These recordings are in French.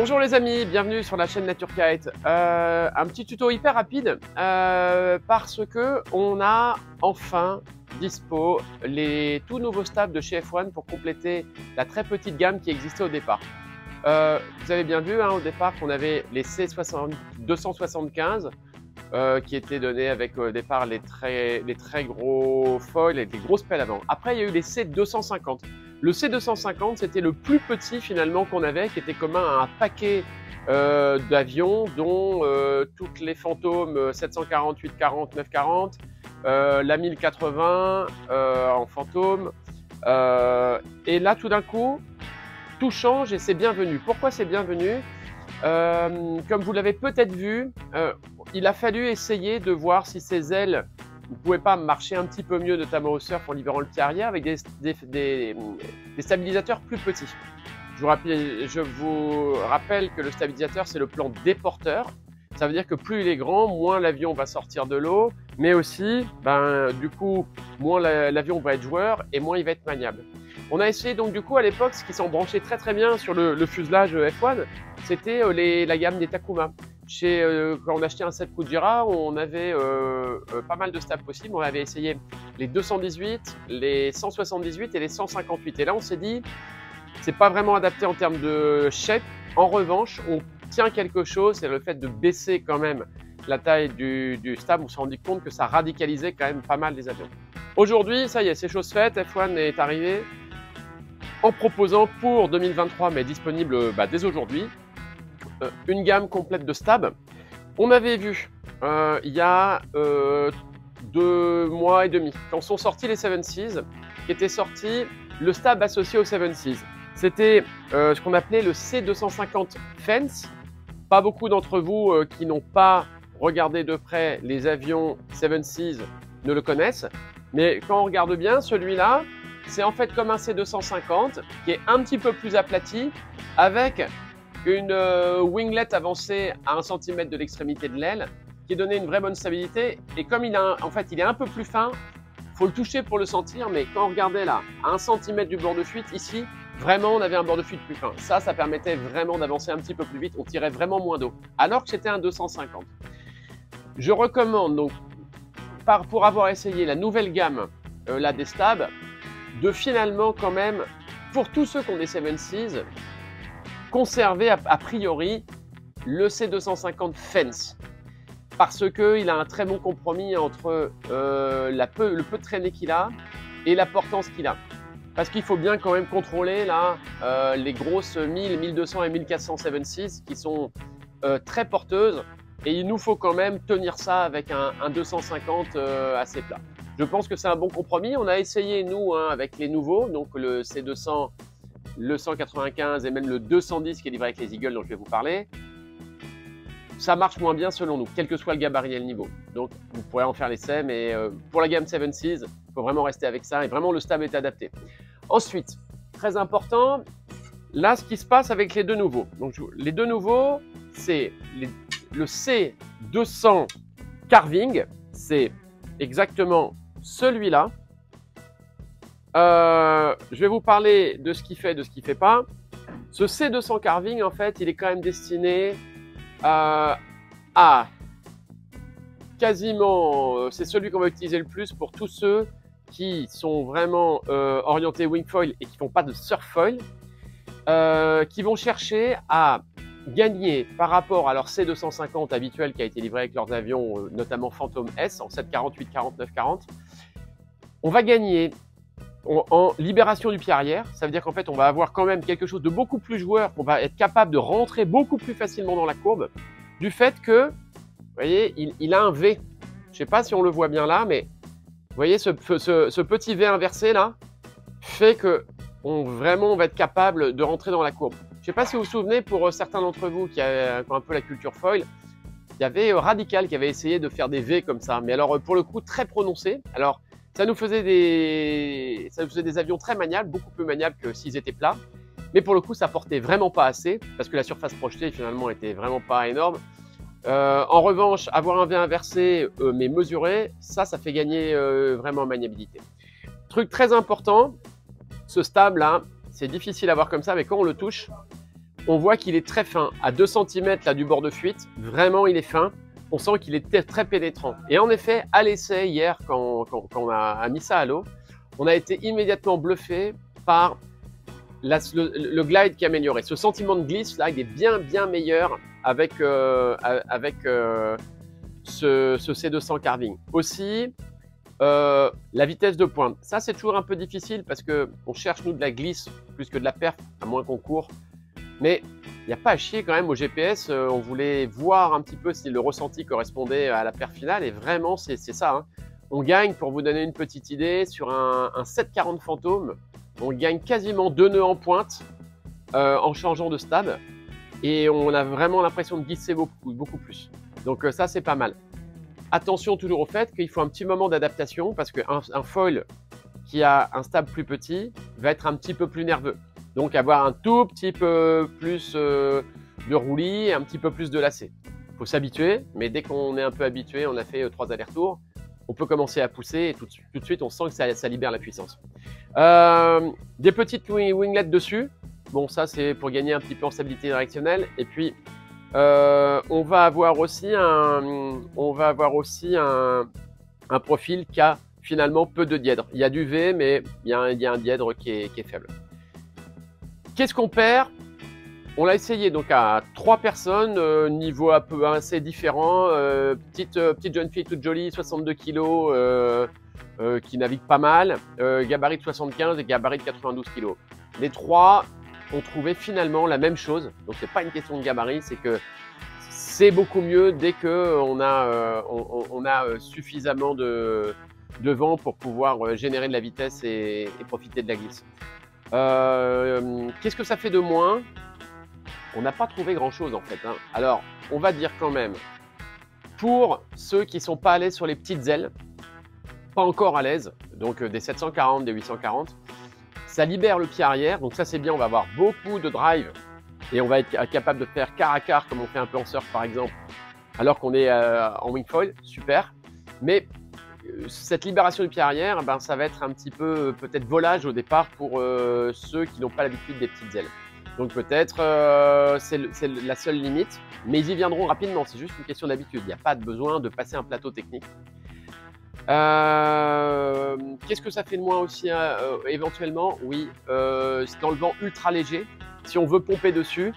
Bonjour les amis, bienvenue sur la chaîne NatureKite. Un petit tuto hyper rapide parce que on a enfin dispo les tout nouveaux stabs de chez F1 pour compléter la très petite gamme qui existait au départ. Vous avez bien vu au départ qu'on avait les C275 qui étaient donnés avec au départ les très gros foils et les grosses pelles avant. Après, il y a eu les C250. Le C250, c'était le plus petit finalement qu'on avait, qui était commun à un paquet d'avions, dont toutes les Phantom 748, 40, 940, la 1080 en Phantom. Et là, tout d'un coup, tout change et c'est bienvenu. Pourquoi c'est bienvenu? Comme vous l'avez peut-être vu, il a fallu essayer de voir si ces ailes ne pouvaient pas marcher un petit peu mieux, notamment au surf en libérant le pied arrière avec des stabilisateurs plus petits. Je vous rappelle que le stabilisateur, c'est le plan déporteur. Ça veut dire que plus il est grand, moins l'avion va sortir de l'eau, mais aussi, du coup, moins l'avion va être joueur et moins il va être maniable. On a essayé donc du coup à l'époque, ce qui s'en branchait très bien sur le fuselage F1, c'était la gamme des Takuma. Quand on achetait un set Kujira, on avait pas mal de stabs possibles. On avait essayé les 218, les 178 et les 158. Et là, on s'est dit, c'est pas vraiment adapté en termes de shape. En revanche, on tient quelque chose, c'est le fait de baisser quand même la taille du stab. On s'est rendu compte que ça radicalisait quand même pas mal les avions. Aujourd'hui, ça y est, c'est chose faite. F1 est arrivé en proposant pour 2023, mais disponible dès aujourd'hui, une gamme complète de stabs. On avait vu il y a 2 mois et demi, quand sont sortis les 7Cs, qui était sorti le stab associé au 7Cs. C'était ce qu'on appelait le C250 Fence. Pas beaucoup d'entre vous qui n'ont pas regardé de près les avions 7Cs ne le connaissent. Mais quand on regarde bien, celui-là, c'est en fait comme un C250 qui est un petit peu plus aplati avec une winglet avancée à 1 cm de l'extrémité de l'aile qui donnait une vraie bonne stabilité. Et comme il est un peu plus fin, il faut le toucher pour le sentir, mais quand on regardait là, à 1 cm du bord de fuite, ici, vraiment on avait un bord de fuite plus fin. Ça permettait vraiment d'avancer un petit peu plus vite, on tirait vraiment moins d'eau, alors que c'était un 250. Je recommande donc, pour avoir essayé la nouvelle gamme là des stabs, de finalement quand même, pour tous ceux qui ont des 7Cs, conserver a priori le C250 Fence parce qu'il a un très bon compromis entre le peu de traînée qu'il a et la portance qu'il a. Parce qu'il faut bien quand même contrôler là, les grosses 1000, 1200 et 1400 7.6 qui sont très porteuses et il nous faut quand même tenir ça avec un 250 assez plat. Je pense que c'est un bon compromis. On a essayé nous avec les nouveaux, donc le C200, le 195 et même le 210 qui est livré avec les Eagles dont je vais vous parler. Ça marche moins bien selon nous, quel que soit le gabarit et le niveau. Donc vous pourrez en faire l'essai, mais pour la gamme 7Cs, il faut vraiment rester avec ça et vraiment le stab est adapté. Ensuite, très important, là ce qui se passe avec les deux nouveaux. Donc les deux nouveaux, c'est le C200 Carving, c'est exactement celui-là. Je vais vous parler de ce qu'il fait, de ce qu'il ne fait pas. Ce C200 Carving, en fait, il est quand même destiné à quasiment, c'est celui qu'on va utiliser le plus pour tous ceux qui sont vraiment orientés wingfoil et qui ne font pas de surfoil, qui vont chercher à gagner par rapport à leur C250 habituel qui a été livré avec leurs avions, notamment Phantom S en 748, 49, 40. On va gagner en libération du pied arrière, ça veut dire qu'en fait on va avoir quand même quelque chose de beaucoup plus joueur, qu'on va être capable de rentrer beaucoup plus facilement dans la courbe, du fait que, vous voyez, il a un V. Je ne sais pas si on le voit bien là, mais vous voyez ce petit V inversé là, fait que on va être capable de rentrer dans la courbe. Je ne sais pas si vous vous souvenez, pour certains d'entre vous qui ont un peu la culture foil, il y avait Radical qui avait essayé de faire des V comme ça, mais alors pour le coup très prononcé. Alors ça nous faisait des avions très maniables, beaucoup plus maniables que s'ils étaient plats. Mais pour le coup, ça portait vraiment pas assez, parce que la surface projetée, finalement, était vraiment pas énorme. En revanche, avoir un V inversé, mais mesuré, ça fait gagner vraiment en maniabilité. Truc très important, ce stab là, c'est difficile à voir comme ça, mais quand on le touche, on voit qu'il est très fin. À 2 cm là, du bord de fuite, vraiment il est fin. On sent qu'il est très pénétrant. Et en effet, à l'essai hier, quand on a mis ça à l'eau, on a été immédiatement bluffé par le glide qui est amélioré. Ce sentiment de glisse là, il est bien meilleur avec, ce C200 carving. Aussi, la vitesse de pointe. Ça, c'est toujours un peu difficile parce qu'on cherche nous de la glisse plus que de la perf, à moins qu'on court. Mais il n'y a pas à chier quand même au GPS. On voulait voir un petit peu si le ressenti correspondait à la perf finale. Et vraiment, c'est ça. Hein. On gagne, pour vous donner une petite idée, sur un 740 fantôme, on gagne quasiment 2 nœuds en pointe en changeant de stade. Et on a vraiment l'impression de glisser beaucoup plus. Donc ça, c'est pas mal. Attention toujours au fait qu'il faut un petit moment d'adaptation parce qu'un foil qui a un stable plus petit va être un petit peu plus nerveux. Donc avoir un tout petit peu plus de roulis et un petit peu plus de lacets. Il faut s'habituer, mais dès qu'on est un peu habitué, on a fait 3 allers-retours, on peut commencer à pousser et tout de suite on sent que ça libère la puissance. Des petites winglets dessus. Bon, ça c'est pour gagner un petit peu en stabilité directionnelle. Et puis on va avoir aussi un profil qui a finalement peu de dièdre. Il y a du V, mais il y a un dièdre qui est faible. Qu'est-ce qu'on perd? On l'a essayé donc à 3 personnes, niveau un peu assez différent. Petite jeune fille toute jolie, 62 kg, qui navigue pas mal. Gabarit de 75 et gabarit de 92 kg. Les 3 ont trouvé finalement la même chose. Donc c'est pas une question de gabarit, c'est que c'est beaucoup mieux dès qu'on a suffisamment de vent pour pouvoir générer de la vitesse et profiter de la glisse. Qu'est-ce que ça fait de moins? On n'a pas trouvé grand chose en fait. Hein. Alors, on va dire quand même, pour ceux qui ne sont pas à l'aise sur les petites ailes, pas encore à l'aise, donc des 740, des 840, ça libère le pied arrière, donc ça c'est bien, on va avoir beaucoup de drive et on va être capable de faire quart à quart comme on fait un peu en surf par exemple, alors qu'on est en wingfoil, super. Mais cette libération du pied arrière, ben, ça va être un petit peu peut-être volage au départ pour ceux qui n'ont pas l'habitude des petites ailes. Donc peut-être c'est la seule limite, mais ils y viendront rapidement, c'est juste une question d'habitude. Il n'y a pas de besoin de passer un plateau technique. Qu'est-ce que ça fait de moins aussi éventuellement? Oui, c'est dans le vent ultra léger. Si on veut pomper dessus,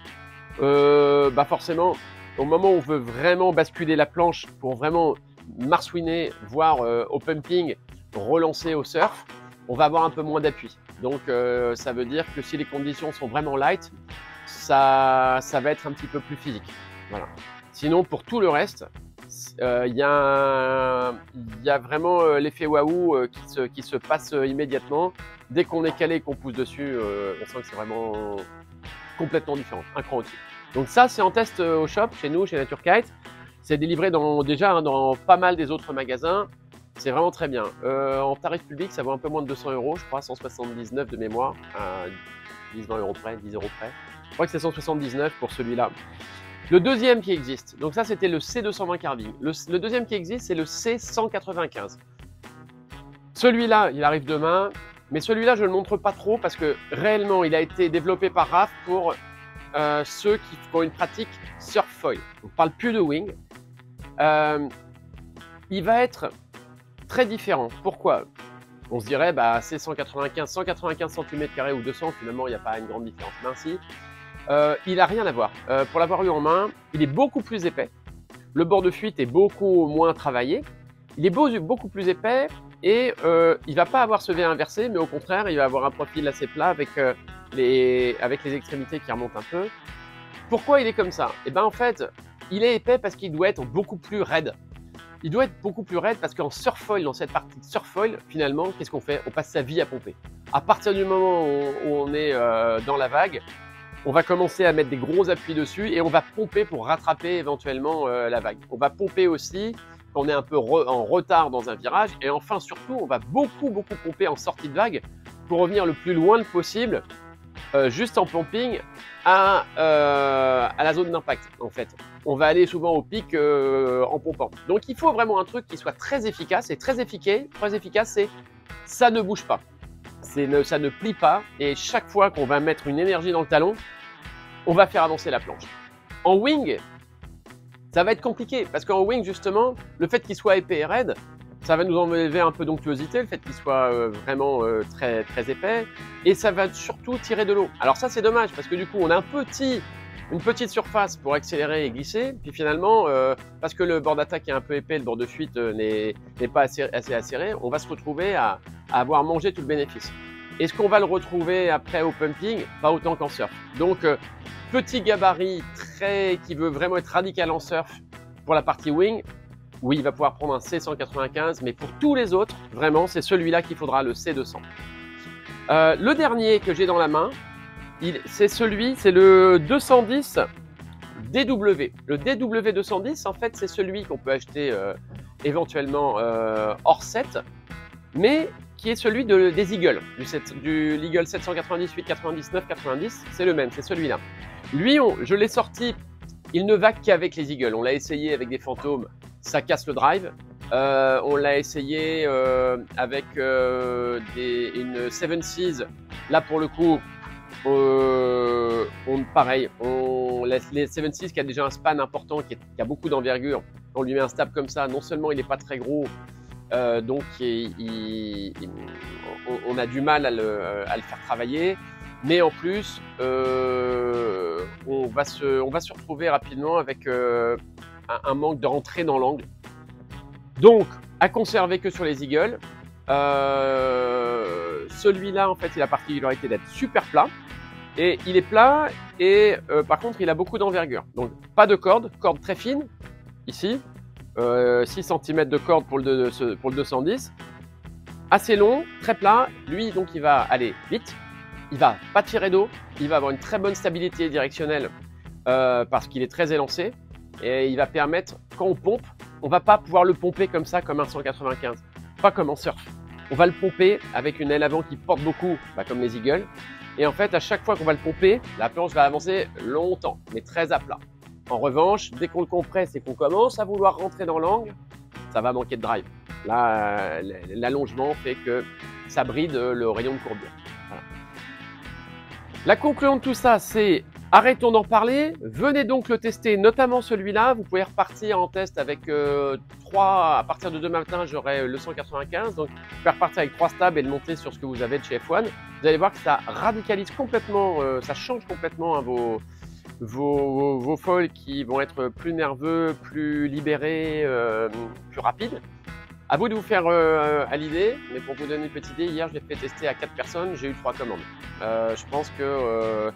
bah forcément, au moment où on veut vraiment basculer la planche pour vraiment marsouiner, voire au pumping, relancer au surf, on va avoir un peu moins d'appui. Donc ça veut dire que si les conditions sont vraiment light, ça va être un petit peu plus physique. Voilà. Sinon, pour tout le reste, il y a vraiment l'effet waouh qui se passe immédiatement. Dès qu'on est calé et qu'on pousse dessus, on sent que c'est vraiment complètement différent, un cran au-dessus. Donc ça, c'est en test au shop, chez nous, chez Naturkite. C'est délivré déjà dans pas mal des autres magasins. C'est vraiment très bien. En tarif public, ça vaut un peu moins de 200 €, je crois, 179 de mémoire, à 10-20 € près, 10 € près. Je crois que c'est 179 pour celui-là. Le deuxième qui existe, donc ça c'était le C220 carving. Le deuxième qui existe, c'est le C195. Celui-là, il arrive demain, mais celui-là, je ne le montre pas trop parce que réellement, il a été développé par RAF pour ceux qui ont une pratique surf foil. On ne parle plus de wing. Il va être très différent. Pourquoi? On se dirait, bah, c'est 195 cm² ou 200, finalement, il n'y a pas une grande différence. Ben si, il n'a rien à voir. Pour l'avoir eu en main, il est beaucoup plus épais. Le bord de fuite est beaucoup moins travaillé. Il est beaucoup plus épais et il ne va pas avoir ce V inversé, mais au contraire, il va avoir un profil assez plat avec les extrémités qui remontent un peu. Pourquoi il est comme ça? Eh bien, en fait, il est épais parce qu'il doit être beaucoup plus raide. Il doit être beaucoup plus raide parce qu'en surfoil, dans cette partie de surfoil, finalement, qu'est-ce qu'on fait? On passe sa vie à pomper. À partir du moment où on est dans la vague, on va commencer à mettre des gros appuis dessus et on va pomper pour rattraper éventuellement la vague. On va pomper aussi quand on est un peu en retard dans un virage. Et enfin, surtout, on va beaucoup pomper en sortie de vague pour revenir le plus loin possible, juste en pumping, à la zone d'impact, en fait. On va aller souvent au pic en pompant. Donc, il faut vraiment un truc qui soit très efficace. Et très efficace, c'est ça ne bouge pas. Ça ne plie pas. Et chaque fois qu'on va mettre une énergie dans le talon, on va faire avancer la planche. En wing, ça va être compliqué parce qu'en wing, justement, le fait qu'il soit épais et raide, ça va nous enlever un peu d'onctuosité, le fait qu'il soit vraiment très, très épais, et ça va surtout tirer de l'eau. Alors ça, c'est dommage parce que du coup, on a une petite surface pour accélérer et glisser, puis finalement, parce que le bord d'attaque est un peu épais, le bord de fuite n'est pas assez acéré, on va se retrouver à avoir mangé tout le bénéfice. Est-ce qu'on va le retrouver après au pumping? Pas autant qu'en surf. Donc, petit gabarit qui veut vraiment être radical en surf pour la partie wing, oui, il va pouvoir prendre un C195, mais pour tous les autres, vraiment, c'est celui-là qu'il faudra, le C200. Le dernier que j'ai dans la main, c'est le 210 DW. Le DW 210, en fait, c'est celui qu'on peut acheter éventuellement hors set, mais qui est celui des Eagles, du Eagle 798, 99, 90, c'est le même, c'est celui-là. Lui, je l'ai sorti, il ne va qu'avec les Eagles. On l'a essayé avec des fantômes, ça casse le drive. On l'a essayé avec une 7 Seas. Là, pour le coup, pareil, les 7 Seas qui a déjà un span important, qui a beaucoup d'envergure, on lui met un stab comme ça, non seulement il n'est pas très gros, donc on a du mal à le faire travailler, mais en plus on va se retrouver rapidement avec un manque de rentrée dans l'angle. Donc à conserver que sur les Eagles. Celui-là, en fait, il a la particularité d'être super plat, et il est plat, et par contre il a beaucoup d'envergure, donc pas de corde très fine ici. 6 cm de corde pour le 210, assez long, très plat. Lui, donc, il va aller vite, il va pas tirer d'eau, il va avoir une très bonne stabilité directionnelle parce qu'il est très élancé, et il va permettre, quand on pompe, on va pas pouvoir le pomper comme ça, comme un 195, pas comme en surf. On va le pomper avec une aile avant qui porte beaucoup, comme les Eagles, et en fait, à chaque fois qu'on va le pomper, la planche va avancer longtemps, mais très à plat. En revanche, dès qu'on le compresse et qu'on commence à vouloir rentrer dans l'angle, ça va manquer de drive. Là, l'allongement fait que ça bride le rayon de courbure. Voilà. La conclusion de tout ça, c'est arrêtons d'en parler. Venez donc le tester, notamment celui-là. Vous pouvez repartir en test avec 3, à partir de demain matin, j'aurai le 195. Donc, vous pouvez repartir avec 3 stabs et le monter sur ce que vous avez de chez F1. Vous allez voir que ça radicalise complètement, ça change complètement vos foils qui vont être plus nerveux, plus libérés, plus rapides. À vous de vous faire à l'idée, mais pour vous donner une petite idée, hier je l'ai fait tester à 4 personnes, j'ai eu 3 commandes. Je pense que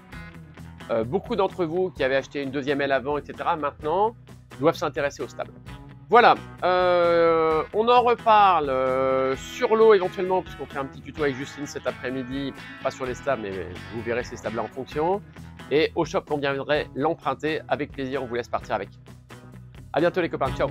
beaucoup d'entre vous qui avaient acheté une deuxième aile avant, etc., maintenant, doivent s'intéresser au stab. Voilà, on en reparle sur l'eau éventuellement, puisqu'on fait un petit tuto avec Justine cet après-midi, pas sur les stabs, mais vous verrez ces stabs-là en fonction. Et au shop, on viendrait l'emprunter avec plaisir, on vous laisse partir avec. À bientôt les copains, ciao!